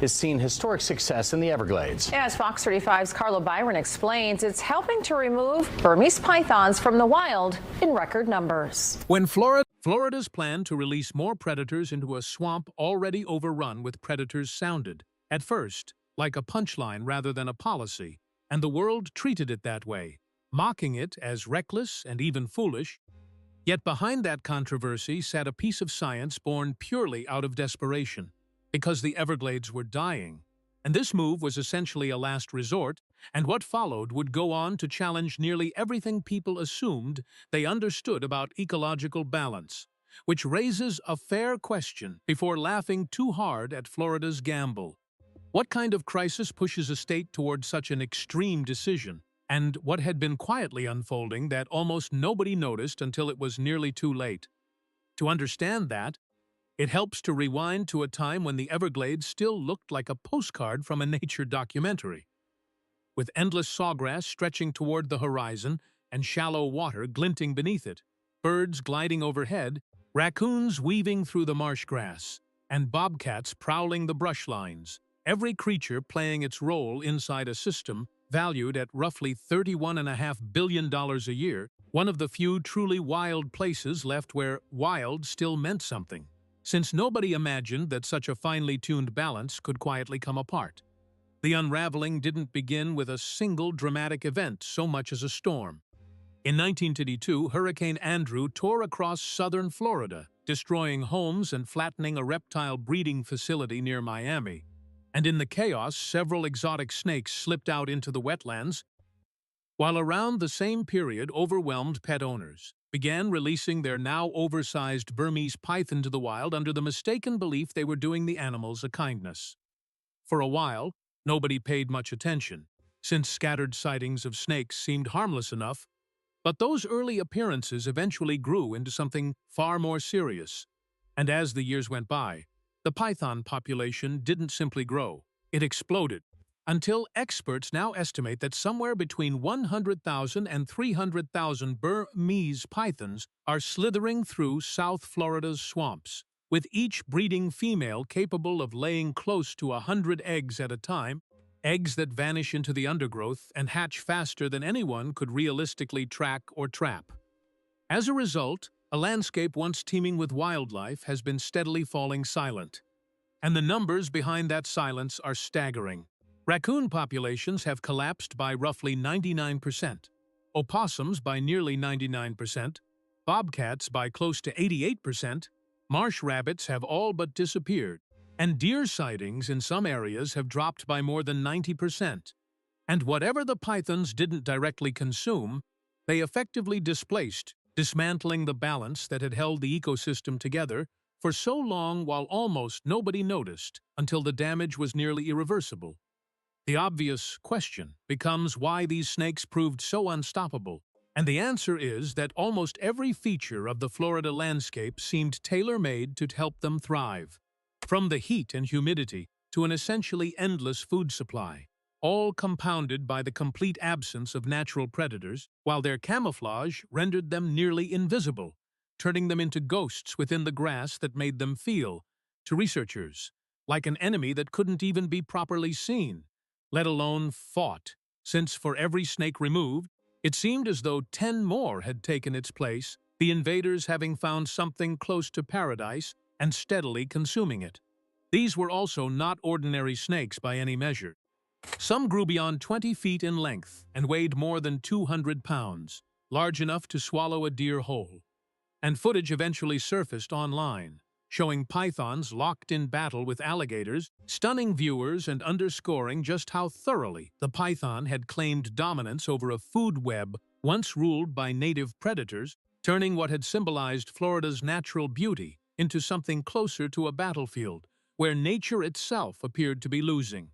is seeing historic success in the Everglades. As Fox 35's Carla Byron explains, it's helping to remove Burmese pythons from the wild in record numbers. When Florida's plan to release more predators into a swamp already overrun with predators sounded, at first, like a punchline rather than a policy, and the world treated it that way, mocking it as reckless and even foolish. Yet behind that controversy sat a piece of science born purely out of desperation, because the Everglades were dying. And this move was essentially a last resort, and what followed would go on to challenge nearly everything people assumed they understood about ecological balance, which raises a fair question before laughing too hard at Florida's gamble. What kind of crisis pushes a state toward such an extreme decision? And what had been quietly unfolding that almost nobody noticed until it was nearly too late? To understand that, it helps to rewind to a time when the Everglades still looked like a postcard from a nature documentary. With endless sawgrass stretching toward the horizon and shallow water glinting beneath it, birds gliding overhead, raccoons weaving through the marsh grass, and bobcats prowling the brush lines, every creature playing its role inside a system valued at roughly $31.5 billion a year, one of the few truly wild places left where wild still meant something, since nobody imagined that such a finely tuned balance could quietly come apart. The unraveling didn't begin with a single dramatic event so much as a storm. In 1922, Hurricane Andrew tore across southern Florida, destroying homes and flattening a reptile breeding facility near Miami. And in the chaos, several exotic snakes slipped out into the wetlands, while around the same period, overwhelmed pet owners began releasing their now oversized Burmese python to the wild under the mistaken belief they were doing the animals a kindness. For a while, nobody paid much attention, since scattered sightings of snakes seemed harmless enough, but those early appearances eventually grew into something far more serious. And as the years went by, the python population didn't simply grow, it exploded, until experts now estimate that somewhere between 100,000 and 300,000 Burmese pythons are slithering through South Florida's swamps, with each breeding female capable of laying close to 100 eggs at a time, eggs that vanish into the undergrowth and hatch faster than anyone could realistically track or trap. As a result, a landscape once teeming with wildlife has been steadily falling silent. And the numbers behind that silence are staggering. Raccoon populations have collapsed by roughly 99%, opossums by nearly 99%, bobcats by close to 88%, marsh rabbits have all but disappeared, and deer sightings in some areas have dropped by more than 90%. And whatever the pythons didn't directly consume, they effectively displaced, dismantling the balance that had held the ecosystem together for so long while almost nobody noticed until the damage was nearly irreversible. The obvious question becomes why these snakes proved so unstoppable, and the answer is that almost every feature of the Florida landscape seemed tailor-made to help them thrive. From the heat and humidity to an essentially endless food supply, all compounded by the complete absence of natural predators, while their camouflage rendered them nearly invisible, turning them into ghosts within the grass that made them feel, to researchers, like an enemy that couldn't even be properly seen, let alone fought, since for every snake removed, it seemed as though 10 more had taken its place, the invaders having found something close to paradise and steadily consuming it. These were also not ordinary snakes by any measure. Some grew beyond 20 feet in length and weighed more than 200 pounds, large enough to swallow a deer whole. And footage eventually surfaced online, showing pythons locked in battle with alligators, stunning viewers and underscoring just how thoroughly the python had claimed dominance over a food web once ruled by native predators, turning what had symbolized Florida's natural beauty into something closer to a battlefield, where nature itself appeared to be losing.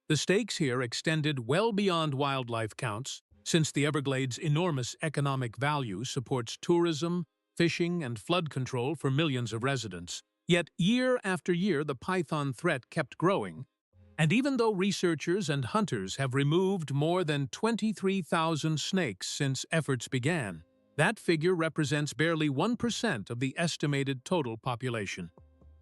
The stakes here extended well beyond wildlife counts, since the Everglades' enormous economic value supports tourism, fishing, and flood control for millions of residents. Yet year after year the python threat kept growing, and even though researchers and hunters have removed more than 23,000 snakes since efforts began, that figure represents barely 1% of the estimated total population,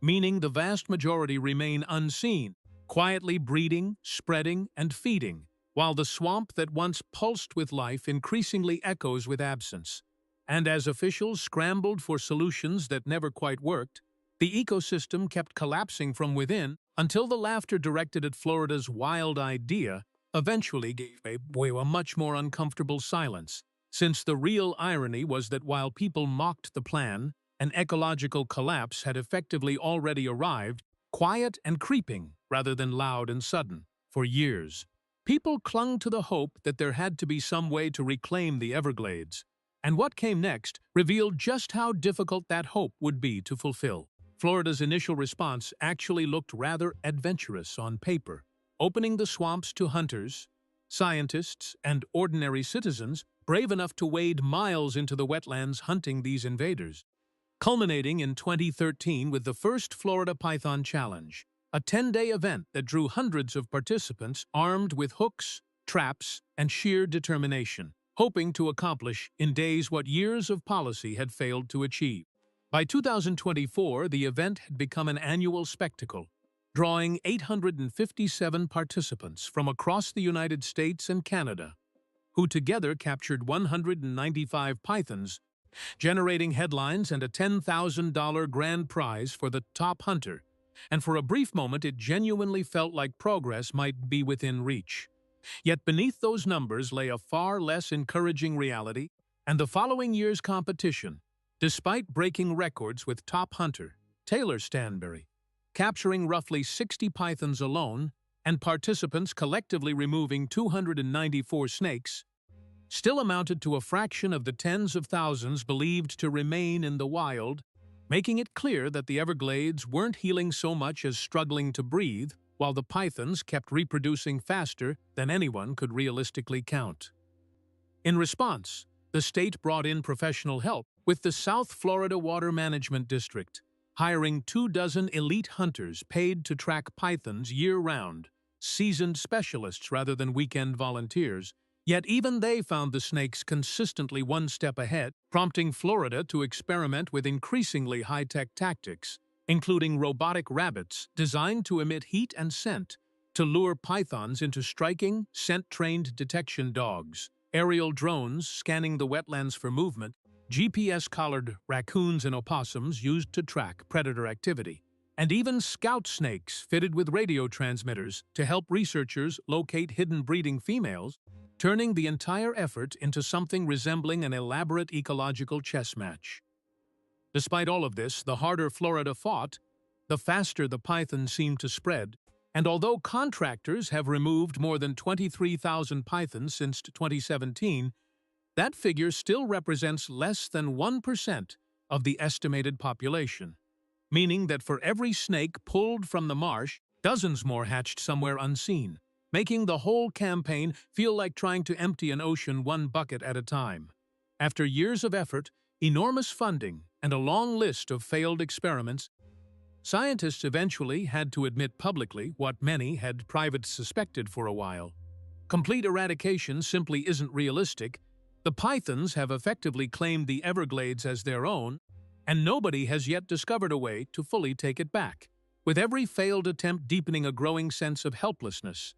meaning the vast majority remain unseen, quietly breeding, spreading, and feeding, while the swamp that once pulsed with life increasingly echoes with absence. And as officials scrambled for solutions that never quite worked, the ecosystem kept collapsing from within until the laughter directed at Florida's wild idea eventually gave way to a much more uncomfortable silence, since the real irony was that while people mocked the plan, an ecological collapse had effectively already arrived, quiet and creeping rather than loud and sudden. For years, people clung to the hope that there had to be some way to reclaim the Everglades, and what came next revealed just how difficult that hope would be to fulfill. Florida's initial response actually looked rather adventurous on paper, opening the swamps to hunters, scientists, and ordinary citizens brave enough to wade miles into the wetlands hunting these invaders, culminating in 2013 with the first Florida Python Challenge, a 10-day event that drew hundreds of participants armed with hooks, traps, and sheer determination, hoping to accomplish in days what years of policy had failed to achieve. By 2024, the event had become an annual spectacle, drawing 857 participants from across the United States and Canada, who together captured 195 pythons, generating headlines and a $10,000 grand prize for the top hunter. And for a brief moment, it genuinely felt like progress might be within reach. Yet beneath those numbers lay a far less encouraging reality, and the following year's competition, despite breaking records with top hunter Taylor Stanberry, capturing roughly 60 pythons alone, and participants collectively removing 294 snakes, still amounted to a fraction of the tens of thousands believed to remain in the wild, making it clear that the Everglades weren't healing so much as struggling to breathe, while the pythons kept reproducing faster than anyone could realistically count. In response, the state brought in professional help, with the South Florida Water Management District hiring 24 elite hunters paid to track pythons year-round, seasoned specialists rather than weekend volunteers. Yet even they found the snakes consistently one step ahead, prompting Florida to experiment with increasingly high-tech tactics, including robotic rabbits designed to emit heat and scent to lure pythons into striking, scent-trained detection dogs, aerial drones scanning the wetlands for movement, GPS-collared raccoons and opossums used to track predator activity, and even scout snakes fitted with radio transmitters to help researchers locate hidden breeding females, turning the entire effort into something resembling an elaborate ecological chess match. Despite all of this, the harder Florida fought, the faster the pythons seemed to spread, and although contractors have removed more than 23,000 pythons since 2017, that figure still represents less than 1% of the estimated population, meaning that for every snake pulled from the marsh, dozens more hatched somewhere unseen, making the whole campaign feel like trying to empty an ocean one bucket at a time. After years of effort, enormous funding, and a long list of failed experiments, scientists eventually had to admit publicly what many had privately suspected for a while. Complete eradication simply isn't realistic. The pythons have effectively claimed the Everglades as their own, and nobody has yet discovered a way to fully take it back, with every failed attempt deepening a growing sense of helplessness.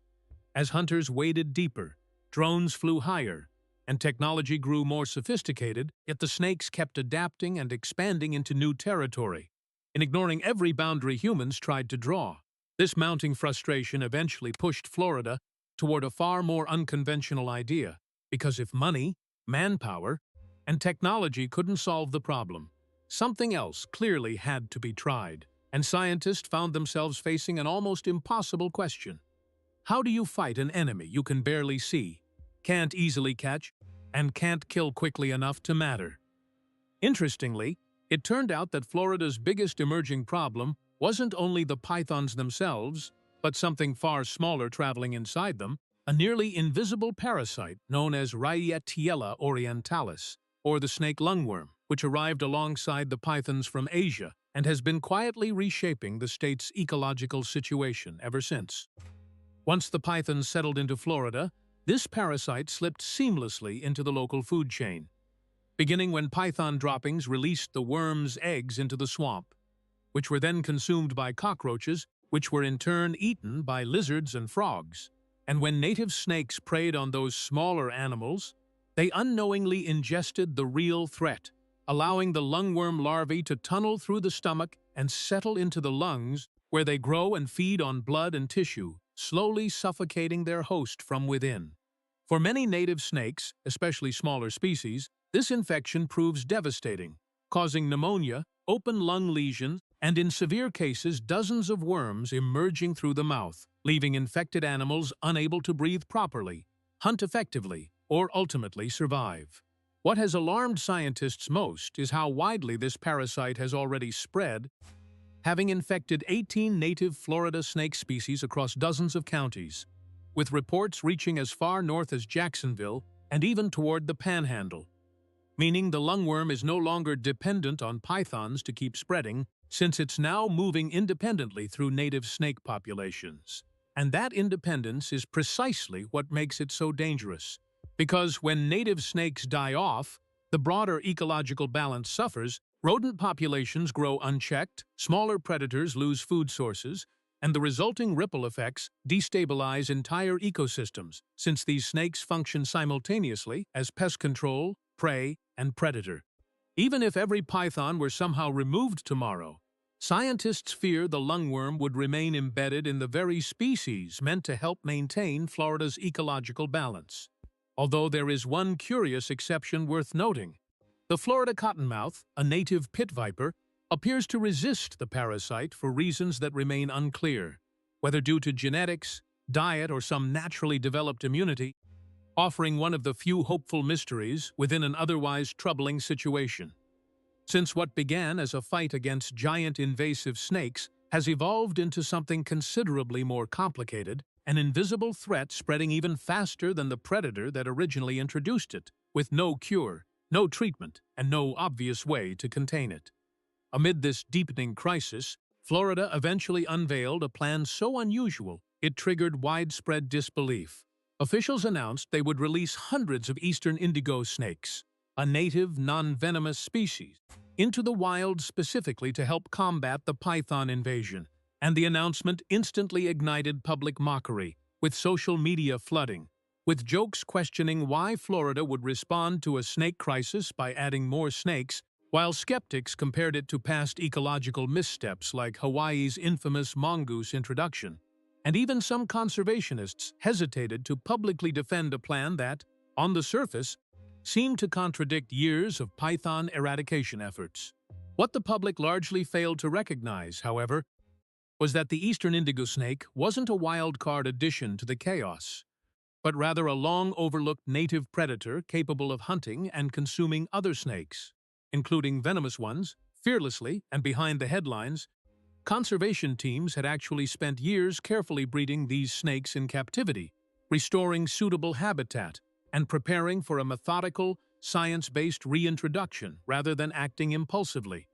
As hunters waded deeper, drones flew higher, and technology grew more sophisticated, yet the snakes kept adapting and expanding into new territory, and ignoring every boundary humans tried to draw. This mounting frustration eventually pushed Florida toward a far more unconventional idea, because if money, manpower, and technology couldn't solve the problem, something else clearly had to be tried, and scientists found themselves facing an almost impossible question. How do you fight an enemy you can barely see, can't easily catch, and can't kill quickly enough to matter? Interestingly, it turned out that Florida's biggest emerging problem wasn't only the pythons themselves, but something far smaller traveling inside them, a nearly invisible parasite known as Raccoons orientalis, or the snake lungworm, which arrived alongside the pythons from Asia and has been quietly reshaping the state's ecological situation ever since. Once the pythons settled into Florida, this parasite slipped seamlessly into the local food chain, beginning when python droppings released the worm's eggs into the swamp, which were then consumed by cockroaches, which were in turn eaten by lizards and frogs. And when native snakes preyed on those smaller animals, they unknowingly ingested the real threat, allowing the lungworm larvae to tunnel through the stomach and settle into the lungs, where they grow and feed on blood and tissue, slowly suffocating their host from within. For many native snakes, especially smaller species, this infection proves devastating, causing pneumonia, open lung lesions, and in severe cases dozens of worms emerging through the mouth, leaving infected animals unable to breathe properly, hunt effectively, or ultimately survive. What has alarmed scientists most is how widely this parasite has already spread, having infected 18 native Florida snake species across dozens of counties, with reports reaching as far north as Jacksonville and even toward the Panhandle, meaning the lungworm is no longer dependent on pythons to keep spreading, since it's now moving independently through native snake populations. And that independence is precisely what makes it so dangerous. Because when native snakes die off, the broader ecological balance suffers, rodent populations grow unchecked, smaller predators lose food sources, and the resulting ripple effects destabilize entire ecosystems, since these snakes function simultaneously as pest control, prey, and predator. Even if every python were somehow removed tomorrow, scientists fear the lungworm would remain embedded in the very species meant to help maintain Florida's ecological balance. Although there is one curious exception worth noting. The Florida cottonmouth, a native pit viper, appears to resist the parasite for reasons that remain unclear, whether due to genetics, diet, or some naturally developed immunity, offering one of the few hopeful mysteries within an otherwise troubling situation. Since what began as a fight against giant invasive snakes has evolved into something considerably more complicated, an invisible threat spreading even faster than the predator that originally introduced it, with no cure, no treatment, and no obvious way to contain it. Amid this deepening crisis, Florida eventually unveiled a plan so unusual it triggered widespread disbelief. Officials announced they would release hundreds of Eastern Indigo snakes, a native, non-venomous species, into the wild specifically to help combat the python invasion, and the announcement instantly ignited public mockery, with social media flooding, with jokes questioning why Florida would respond to a snake crisis by adding more snakes, while skeptics compared it to past ecological missteps like Hawaii's infamous mongoose introduction. And even some conservationists hesitated to publicly defend a plan that, on the surface, seemed to contradict years of python eradication efforts. What the public largely failed to recognize, however, was that the Eastern Indigo Snake wasn't a wild-card addition to the chaos, but rather a long-overlooked native predator capable of hunting and consuming other snakes, including venomous ones, fearlessly and behind the headlines. Conservation teams had actually spent years carefully breeding these snakes in captivity, restoring suitable habitat, and preparing for a methodical, science-based reintroduction rather than acting impulsively.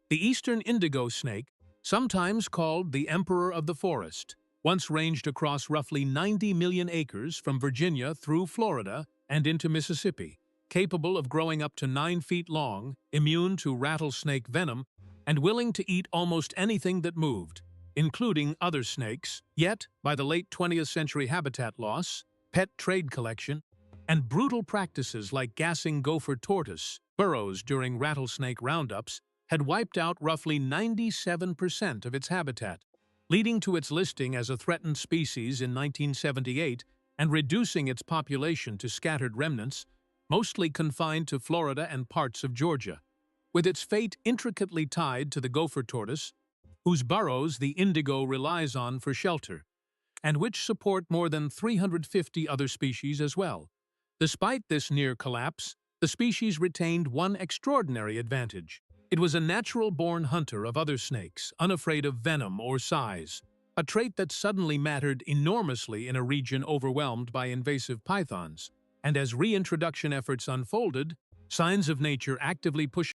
The Eastern Indigo Snake, sometimes called the Emperor of the Forest, once ranged across roughly 90 million acres from Virginia through Florida and into Mississippi, capable of growing up to 9 feet long, immune to rattlesnake venom, and willing to eat almost anything that moved, including other snakes. Yet, by the late 20th century, habitat loss, pet trade collection, and brutal practices like gassing gopher tortoise burrows during rattlesnake roundups had wiped out roughly 97% of its habitat, leading to its listing as a threatened species in 1978 and reducing its population to scattered remnants, mostly confined to Florida and parts of Georgia, with its fate intricately tied to the gopher tortoise, whose burrows the indigo relies on for shelter, and which support more than 350 other species as well. Despite this near collapse, the species retained one extraordinary advantage. It was a natural-born hunter of other snakes, unafraid of venom or size, a trait that suddenly mattered enormously in a region overwhelmed by invasive pythons. And as reintroduction efforts unfolded, signs of nature actively pushing